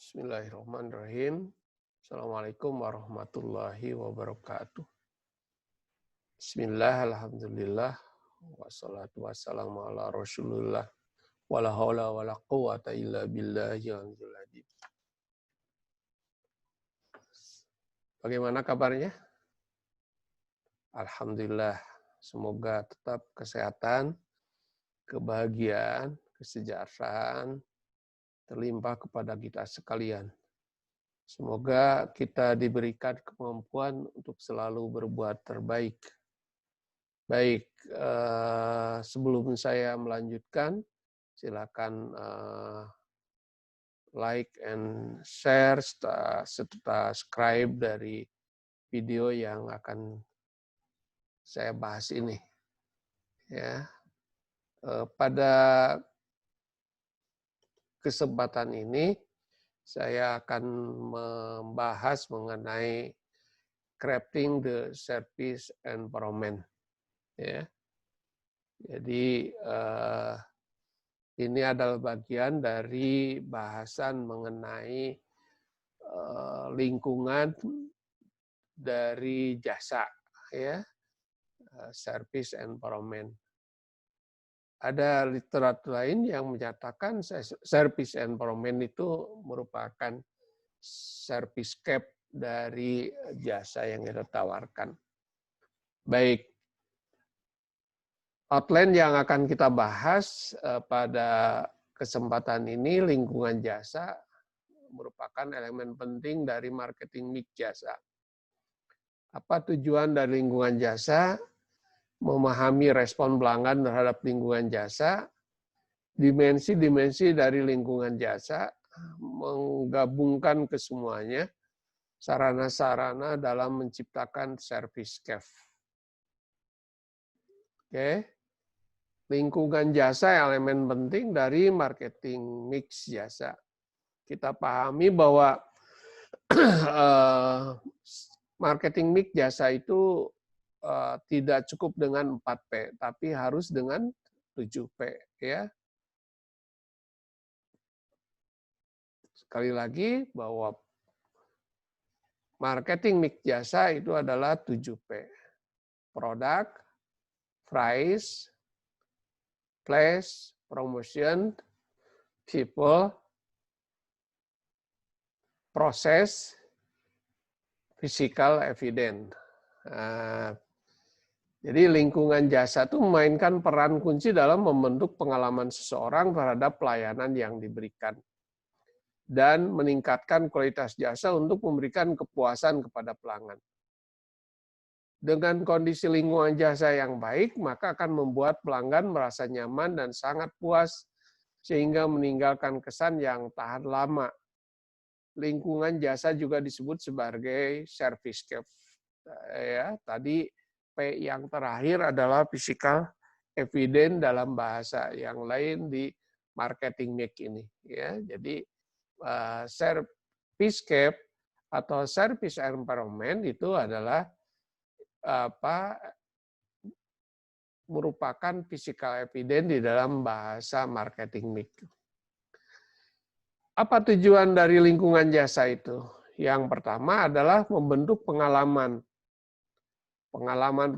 Bismillahirrahmanirrahim. Assalamualaikum warahmatullahi wabarakatuh. Bismillah, alhamdulillah, wassalatu wassalamu ala rasulullah, wala hawla wala quwata illa billahi al-aliyyil azim. Bagaimana kabarnya? Alhamdulillah, semoga tetap kesehatan, kebahagiaan, kesejahteraan terlimpah kepada kita sekalian. Semoga kita diberikan kemampuan untuk selalu berbuat terbaik. Baik, sebelum saya melanjutkan, silakan like and share serta subscribe dari video yang akan saya bahas ini. Ya, pada kesempatan ini saya akan membahas mengenai crafting the service environment. Ya. Jadi ini adalah bagian dari bahasan mengenai lingkungan dari jasa, ya, service environment. Ada literatur lain yang menyatakan service environment itu merupakan servicescape dari jasa yang kita tawarkan. Baik, outline yang akan kita bahas pada kesempatan ini, lingkungan jasa merupakan elemen penting dari marketing mix jasa. Apa tujuan dari lingkungan jasa? Memahami respon pelanggan terhadap lingkungan jasa, dimensi-dimensi dari lingkungan jasa, menggabungkan kesemuanya, sarana-sarana dalam menciptakan servicescape. Oke. Lingkungan jasa elemen penting dari marketing mix jasa. Kita pahami bahwa marketing mix jasa itu tidak cukup dengan 4P, tapi harus dengan 7P. Ya. Sekali lagi bahwa marketing mix jasa itu adalah 7P. Product, price, place, promotion, people, proses, physical evidence. Jadi lingkungan jasa itu memainkan peran kunci dalam membentuk pengalaman seseorang terhadap pelayanan yang diberikan dan meningkatkan kualitas jasa untuk memberikan kepuasan kepada pelanggan. Dengan kondisi lingkungan jasa yang baik, maka akan membuat pelanggan merasa nyaman dan sangat puas sehingga meninggalkan kesan yang tahan lama. Lingkungan jasa juga disebut sebagai servicescape. Ya, tadi P yang terakhir adalah physical evidence dalam bahasa yang lain di marketing mix ini. Ya, jadi servicescape atau service environment itu adalah merupakan physical evidence di dalam bahasa marketing mix. Apa tujuan dari lingkungan jasa itu? Yang pertama adalah membentuk pengalaman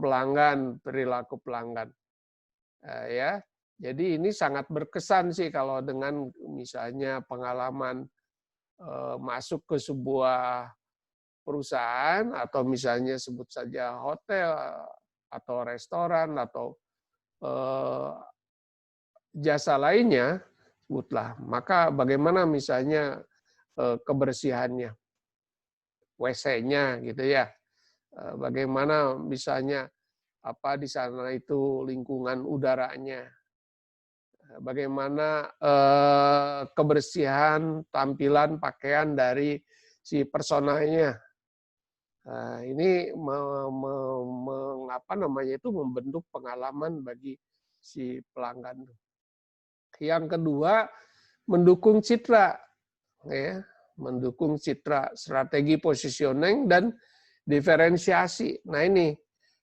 pelanggan, perilaku pelanggan. Ya, jadi ini sangat berkesan sih kalau dengan misalnya pengalaman masuk ke sebuah perusahaan atau misalnya sebut saja hotel atau restoran atau jasa lainnya, sebutlah. Maka bagaimana misalnya kebersihannya, WC-nya gitu ya. Bagaimana misalnya di sana itu lingkungan udaranya, bagaimana kebersihan tampilan pakaian dari si personanya. Ini membentuk pengalaman bagi si pelanggan. Yang kedua, mendukung citra, ya, mendukung citra, strategi positioning dan diferensiasi. Nah ini,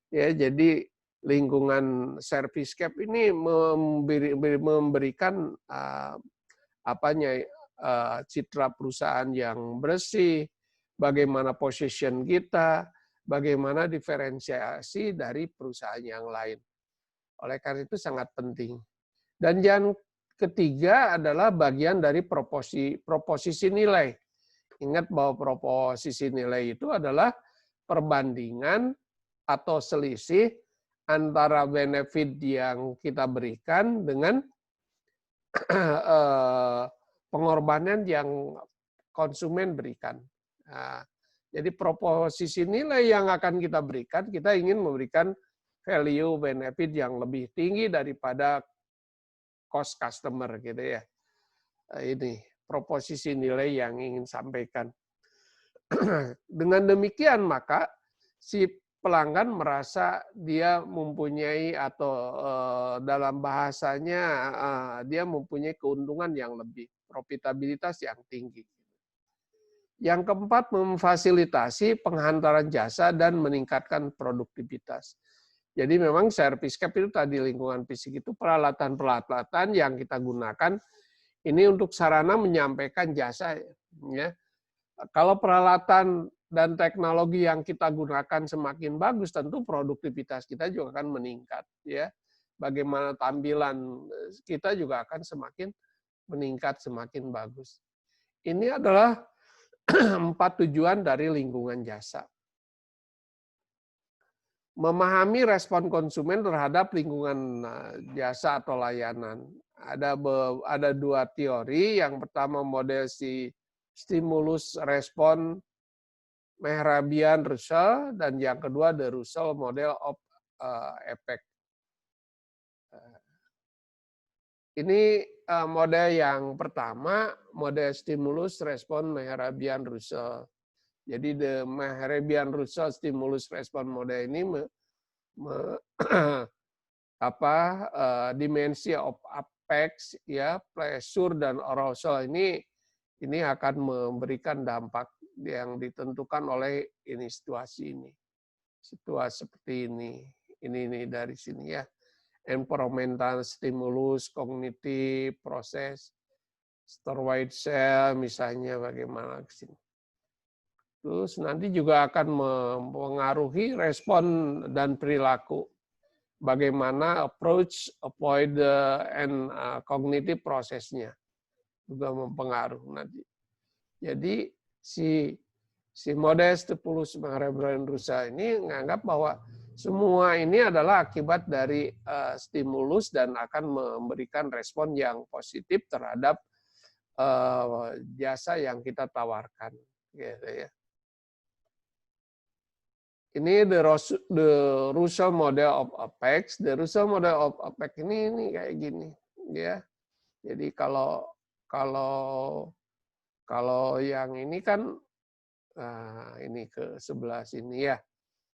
ya, jadi lingkungan servicescape ini memberikan citra perusahaan yang bersih, bagaimana position kita, bagaimana diferensiasi dari perusahaan yang lain. Oleh karena itu sangat penting. Dan yang ketiga adalah bagian dari proposisi nilai. Ingat bahwa proposisi nilai itu adalah perbandingan atau selisih antara benefit yang kita berikan dengan pengorbanan yang konsumen berikan. Nah, jadi proposisi nilai yang akan kita berikan, kita ingin memberikan value benefit yang lebih tinggi daripada cost customer gitu ya. Ini proposisi nilai yang ingin sampaikan. Dengan demikian maka si pelanggan merasa dia mempunyai atau dalam bahasanya dia mempunyai keuntungan yang lebih, profitabilitas yang tinggi. Yang keempat, memfasilitasi penghantaran jasa dan meningkatkan produktivitas. Jadi memang service cap itu tadi lingkungan fisik itu peralatan-peralatan yang kita gunakan ini untuk sarana menyampaikan jasa. Ya. Kalau peralatan dan teknologi yang kita gunakan semakin bagus, tentu produktivitas kita juga akan meningkat. Ya. Bagaimana tampilan kita juga akan semakin meningkat, semakin bagus. Ini adalah 4 tujuan dari lingkungan jasa. Memahami respon konsumen terhadap lingkungan jasa atau layanan. Ada 2 teori. Yang pertama model stimulus respon Mehrabian-Russell, dan yang kedua the Russell model of effect. Ini model yang pertama, model stimulus respon Mehrabian-Russell. Jadi the Mehrabian-Russell stimulus respon model ini dimensi of apex ya, pleasure dan arousal ini akan memberikan dampak yang ditentukan oleh ini situasi seperti ini dari sini ya, environmental stimulus, kognitif, proses, steroid cell misalnya bagaimana ke sini. Terus nanti juga akan mempengaruhi respon dan perilaku. Bagaimana approach, avoid, and cognitive prosesnya juga mempengaruhi nanti. Jadi si model stimulus Mehrabian-Russell ini menganggap bahwa semua ini adalah akibat dari stimulus dan akan memberikan respon yang positif terhadap jasa yang kita tawarkan. Gitu ya. Ini the Russell model of apex. The Russell model of apex ini kayak gini, ya. Jadi kalau yang ini kan ini ke sebelah sini ya,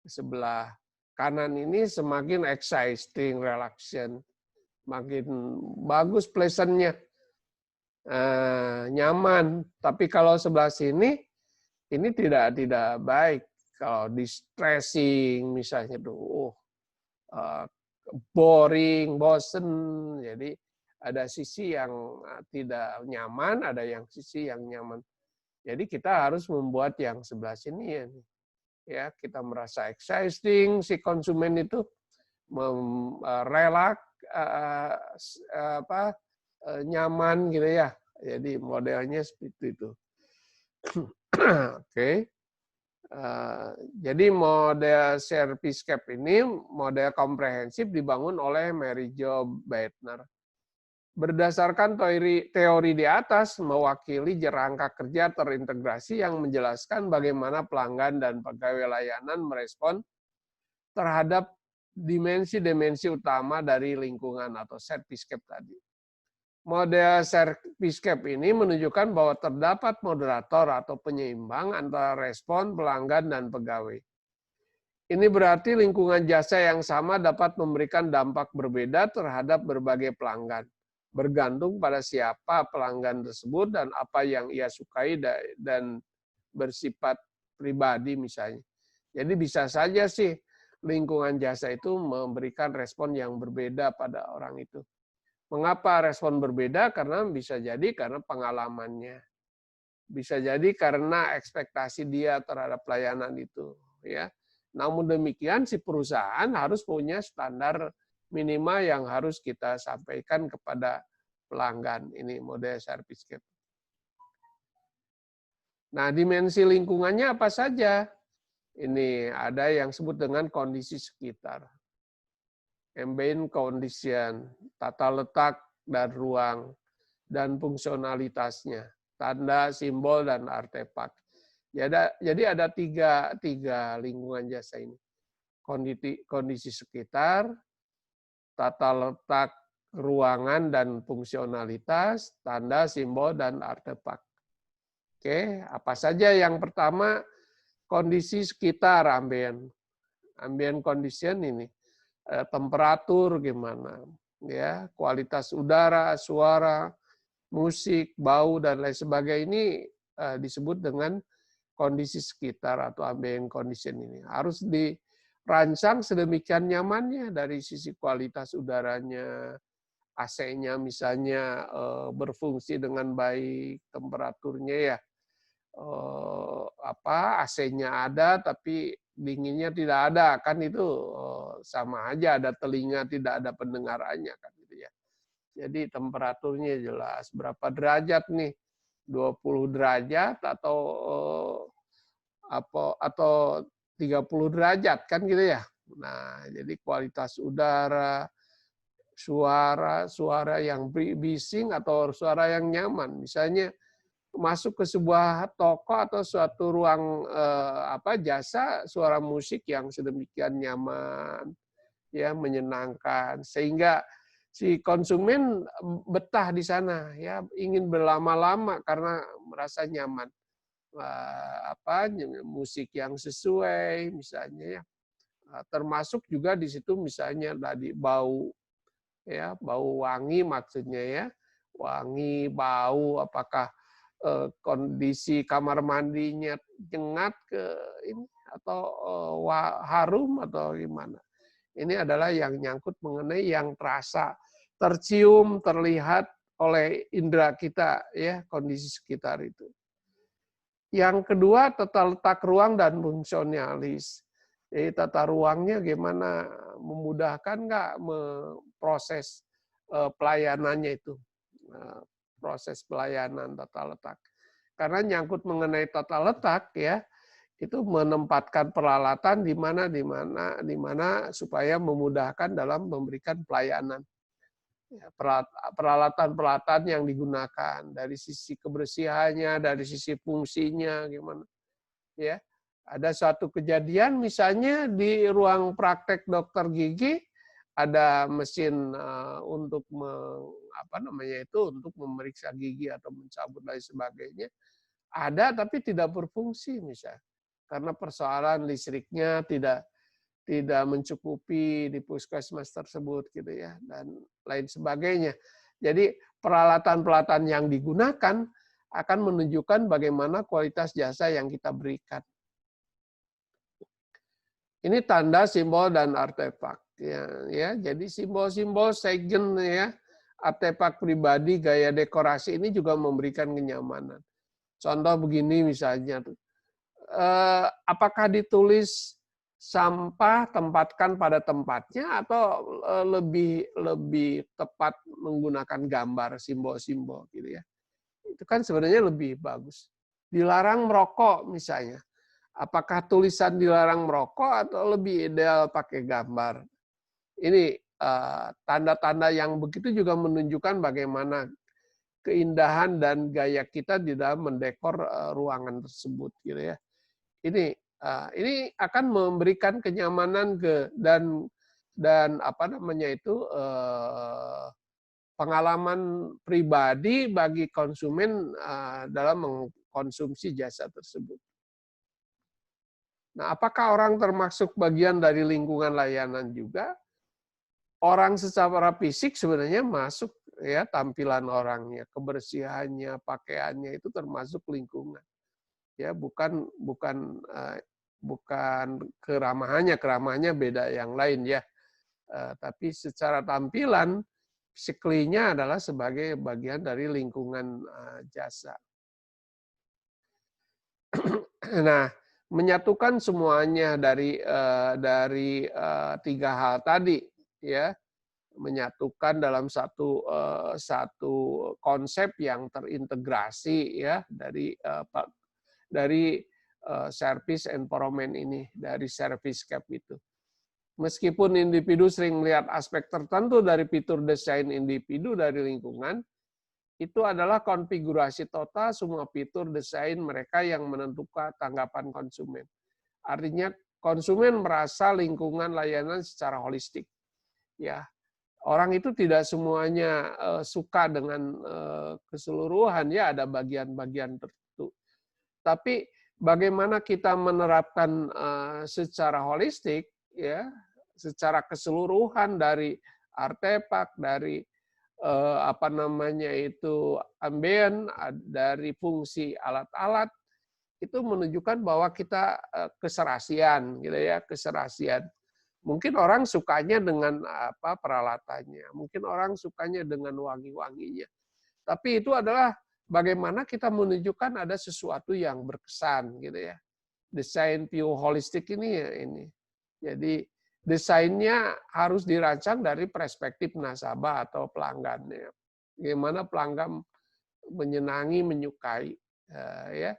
ke sebelah kanan ini semakin exciting, relaxation, makin bagus, pleasantnya, nyaman. Tapi kalau sebelah sini ini tidak baik. Kalau distressing misalnya tuh, boring, bosen, jadi ada sisi yang tidak nyaman, ada yang sisi yang nyaman. Jadi kita harus membuat yang sebelah sini ya, kita merasa exciting, si konsumen itu relak, nyaman gitu ya. Jadi modelnya seperti itu. Oke. Jadi model service cap ini model komprehensif dibangun oleh Mary Jo Beitner. Berdasarkan teori di atas mewakili kerangka kerja terintegrasi yang menjelaskan bagaimana pelanggan dan pegawai layanan merespon terhadap dimensi-dimensi utama dari lingkungan atau service cap tadi. Model service cap ini menunjukkan bahwa terdapat moderator atau penyeimbang antara respon pelanggan dan pegawai. Ini berarti lingkungan jasa yang sama dapat memberikan dampak berbeda terhadap berbagai pelanggan, bergantung pada siapa pelanggan tersebut dan apa yang ia sukai dan bersifat pribadi misalnya. Jadi bisa saja sih lingkungan jasa itu memberikan respon yang berbeda pada orang itu. Mengapa respon berbeda? Karena bisa jadi karena pengalamannya. Bisa jadi karena ekspektasi dia terhadap pelayanan itu, ya. Namun demikian si perusahaan harus punya standar minimal yang harus kita sampaikan kepada pelanggan. Ini model service gap. Nah, dimensi lingkungannya apa saja? Ini ada yang disebut dengan kondisi sekitar. Ambient condition, tata letak dan ruang, dan fungsionalitasnya, tanda, simbol, dan artefak. Jadi ada tiga lingkungan jasa ini. Kondisi sekitar, tata letak ruangan dan fungsionalitas, tanda, simbol, dan artefak. Oke, apa saja yang pertama? Kondisi sekitar ambient. Ambient condition ini. Temperatur gimana, ya, kualitas udara, suara, musik, bau, dan lain sebagainya ini disebut dengan kondisi sekitar atau ambient condition ini. Harus dirancang sedemikian nyamannya dari sisi kualitas udaranya, AC-nya misalnya berfungsi dengan baik, temperaturnya ya AC-nya ada tapi dinginnya tidak ada, kan itu sama aja, ada telinga tidak ada pendengarannya kan gitu ya. Jadi temperaturnya jelas berapa derajat nih, 20 derajat atau 30 derajat kan gitu ya. Nah, jadi kualitas udara, suara yang bising atau suara yang nyaman. Misalnya masuk ke sebuah toko atau suatu ruang jasa, suara musik yang sedemikian nyaman, ya, menyenangkan, sehingga si konsumen betah di sana, ya, ingin berlama-lama karena merasa nyaman. Musik yang sesuai misalnya, ya. Termasuk juga di situ misalnya tadi bau, ya, bau wangi maksudnya, ya, wangi, bau, apakah kondisi kamar mandinya nyengat ke ini atau harum atau gimana. Ini adalah yang nyangkut mengenai yang terasa, tercium, terlihat oleh indera kita, ya, kondisi sekitar itu. Yang kedua, tata letak ruang dan fungsionalis. Jadi tata ruangnya gimana, memudahkan nggak proses pelayanannya itu, proses pelayanan tata letak. Karena nyangkut mengenai tata letak, ya, itu menempatkan peralatan di mana supaya memudahkan dalam memberikan pelayanan. Peralatan-peralatan yang digunakan dari sisi kebersihannya, dari sisi fungsinya gimana, ya. Ada suatu kejadian misalnya di ruang praktek dokter gigi ada mesin untuk untuk memeriksa gigi atau mencabut dan sebagainya. Ada tapi tidak berfungsi misalnya. Karena persoalan listriknya tidak mencukupi di puskesmas tersebut gitu ya, dan lain sebagainya. Jadi peralatan-peralatan yang digunakan akan menunjukkan bagaimana kualitas jasa yang kita berikan. Ini tanda, simbol, dan artefak. Ya, jadi simbol-simbol, segen, ya, artefak pribadi, gaya dekorasi ini juga memberikan kenyamanan. Contoh begini misalnya, apakah ditulis sampah tempatkan pada tempatnya atau lebih tepat menggunakan gambar, simbol-simbol gitu ya. Itu kan sebenarnya lebih bagus. Dilarang merokok misalnya. Apakah tulisan dilarang merokok atau lebih ideal pakai gambar? Ini tanda-tanda yang begitu juga menunjukkan bagaimana keindahan dan gaya kita di dalam mendekor ruangan tersebut gitu ya. Ini akan memberikan kenyamanan dan pengalaman pribadi bagi konsumen dalam mengkonsumsi jasa tersebut. Nah, apakah orang termasuk bagian dari lingkungan layanan juga? Orang secara fisik sebenarnya masuk, ya, tampilan orangnya, kebersihannya, pakaiannya itu termasuk lingkungan. Ya, bukan keramahannya beda yang lain ya. Tapi secara tampilan physically-nya adalah sebagai bagian dari lingkungan jasa. Nah, menyatukan semuanya dari tiga hal tadi, ya, menyatukan dalam satu konsep yang terintegrasi, ya, dari service empowerment ini, dari service cap itu. Meskipun individu sering melihat aspek tertentu dari fitur desain individu dari lingkungan, itu adalah konfigurasi total semua fitur desain mereka yang menentukan tanggapan konsumen. Artinya konsumen merasa lingkungan layanan secara holistik. Ya, orang itu tidak semuanya suka dengan keseluruhan, ya, ada bagian-bagian tertentu. Tapi bagaimana kita menerapkan secara holistik, ya, secara keseluruhan dari artefak, dari apa namanya itu ambien, dari fungsi alat-alat, itu menunjukkan bahwa kita keserasian, gitu ya, keserasian. Mungkin orang sukanya dengan apa peralatannya, mungkin orang sukanya dengan wangi-wanginya. Tapi itu adalah bagaimana kita menunjukkan ada sesuatu yang berkesan, gitu ya. Desain view holistik ini ya ini. Jadi desainnya harus dirancang dari perspektif nasabah atau pelanggannya. Bagaimana pelanggan menyenangi, menyukai, ya.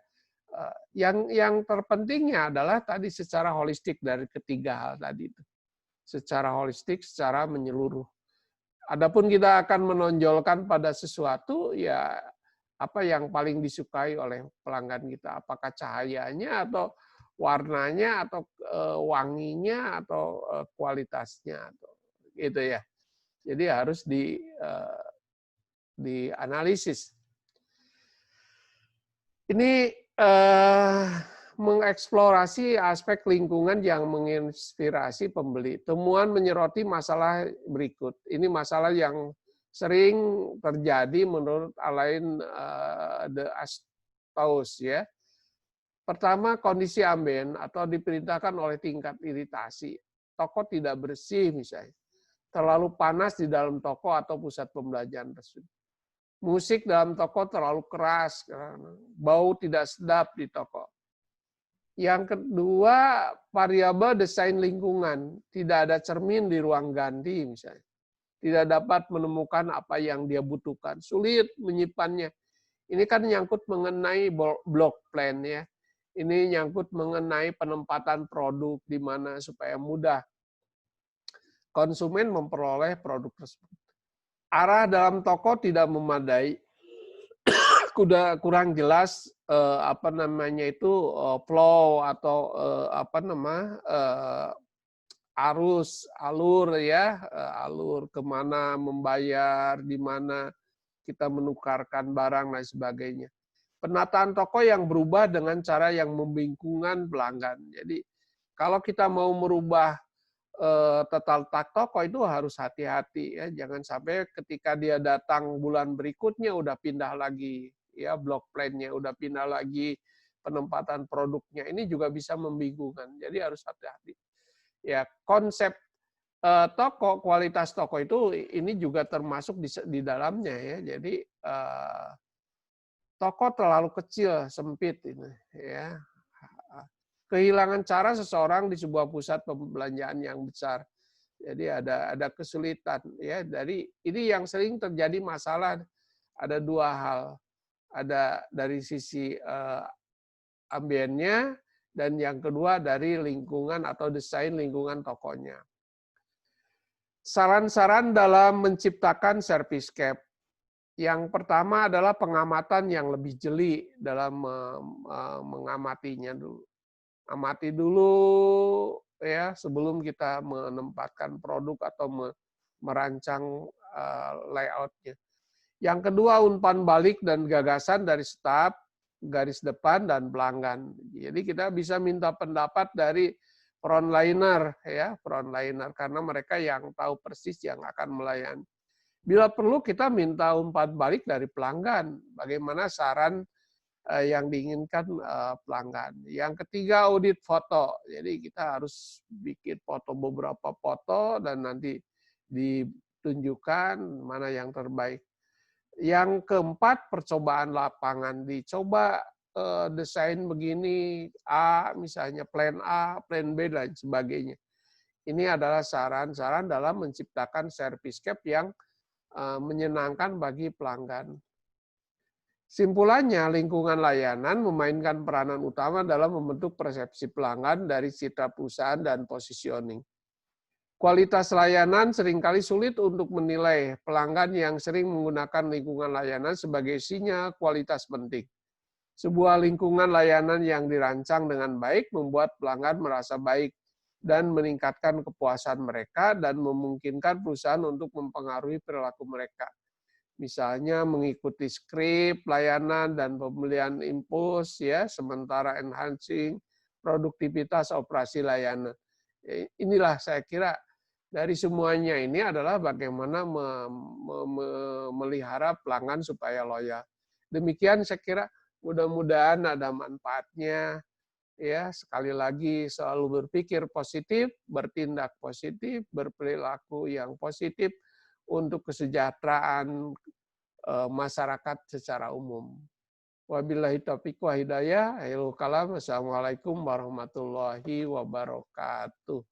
Yang terpentingnya adalah tadi secara holistik dari ketiga hal tadi itu. Secara holistik, secara menyeluruh. Adapun kita akan menonjolkan pada sesuatu, ya apa yang paling disukai oleh pelanggan kita, apakah cahayanya atau warnanya atau wanginya atau kualitasnya atau gitu ya. Jadi harus dianalisis. Ini mengeksplorasi aspek lingkungan yang menginspirasi pembeli. Temuan menyoroti masalah berikut. Ini masalah yang sering terjadi menurut Alain de Astaus, ya. Pertama, kondisi ambien atau diperintahkan oleh tingkat iritasi. Toko tidak bersih misalnya. Terlalu panas di dalam toko atau pusat pembelajaran tersebut. Musik dalam toko terlalu keras, bau tidak sedap di toko. Yang kedua, variabel desain lingkungan. Tidak ada cermin di ruang ganti misalnya. Tidak dapat menemukan apa yang dia butuhkan. Sulit menyimpannya. Ini kan nyangkut mengenai block plan, ya. Ini nyangkut mengenai penempatan produk di mana supaya mudah konsumen memperoleh produk tersebut. Arah dalam toko tidak memadai. Kurang jelas apa namanya itu flow atau apa nama arus alur, ya, alur kemana membayar, di mana kita menukarkan barang dan sebagainya. Penataan toko yang berubah dengan cara yang membingungkan pelanggan. Jadi kalau kita mau merubah tata letak toko itu harus hati-hati, ya, jangan sampai ketika dia datang bulan berikutnya udah pindah lagi, ya, block plan-nya udah pindah lagi, penempatan produknya ini juga bisa membingungkan. Jadi harus hati-hati. Ya, konsep toko, kualitas toko itu ini juga termasuk di dalamnya, ya. Jadi toko terlalu kecil, sempit ini, ya. Kehilangan cara seseorang di sebuah pusat perbelanjaan yang besar. Jadi ada kesulitan, ya, dari ini yang sering terjadi masalah ada dua hal. Ada dari sisi ambiennya dan yang kedua dari lingkungan atau desain lingkungan tokonya. Saran-saran dalam menciptakan service cap. Yang pertama adalah pengamatan yang lebih jeli dalam mengamatinya dulu. Amati dulu, ya, sebelum kita menempatkan produk atau merancang layoutnya. Yang kedua, umpan balik dan gagasan dari staf, garis depan, dan pelanggan. Jadi kita bisa minta pendapat dari frontliner, ya, frontliner, karena mereka yang tahu persis yang akan melayani. Bila perlu kita minta umpan balik dari pelanggan, bagaimana saran yang diinginkan pelanggan. Yang ketiga, audit foto. Jadi kita harus bikin foto, beberapa foto, dan nanti ditunjukkan mana yang terbaik. Yang keempat, percobaan lapangan. Dicoba desain begini, A, misalnya plan A, plan B, dan sebagainya. Ini adalah saran-saran dalam menciptakan servicescape yang menyenangkan bagi pelanggan. Simpulannya, lingkungan layanan memainkan peranan utama dalam membentuk persepsi pelanggan dari citra perusahaan dan positioning. Kualitas layanan seringkali sulit untuk menilai. Pelanggan yang sering menggunakan lingkungan layanan sebagai sinyal kualitas penting. Sebuah lingkungan layanan yang dirancang dengan baik membuat pelanggan merasa baik dan meningkatkan kepuasan mereka dan memungkinkan perusahaan untuk mempengaruhi perilaku mereka. Misalnya mengikuti skrip layanan dan pembelian impuls, ya, sementara enhancing produktivitas operasi layanan. Inilah saya kira dari semuanya ini adalah bagaimana memelihara pelanggan supaya loyal. Demikian saya kira, mudah-mudahan ada manfaatnya. Ya, sekali lagi selalu berpikir positif, bertindak positif, berperilaku yang positif untuk kesejahteraan masyarakat secara umum. Wabillahi taufiq wa hidayah. Akhirul kalam. Assalamualaikum warahmatullahi wabarakatuh.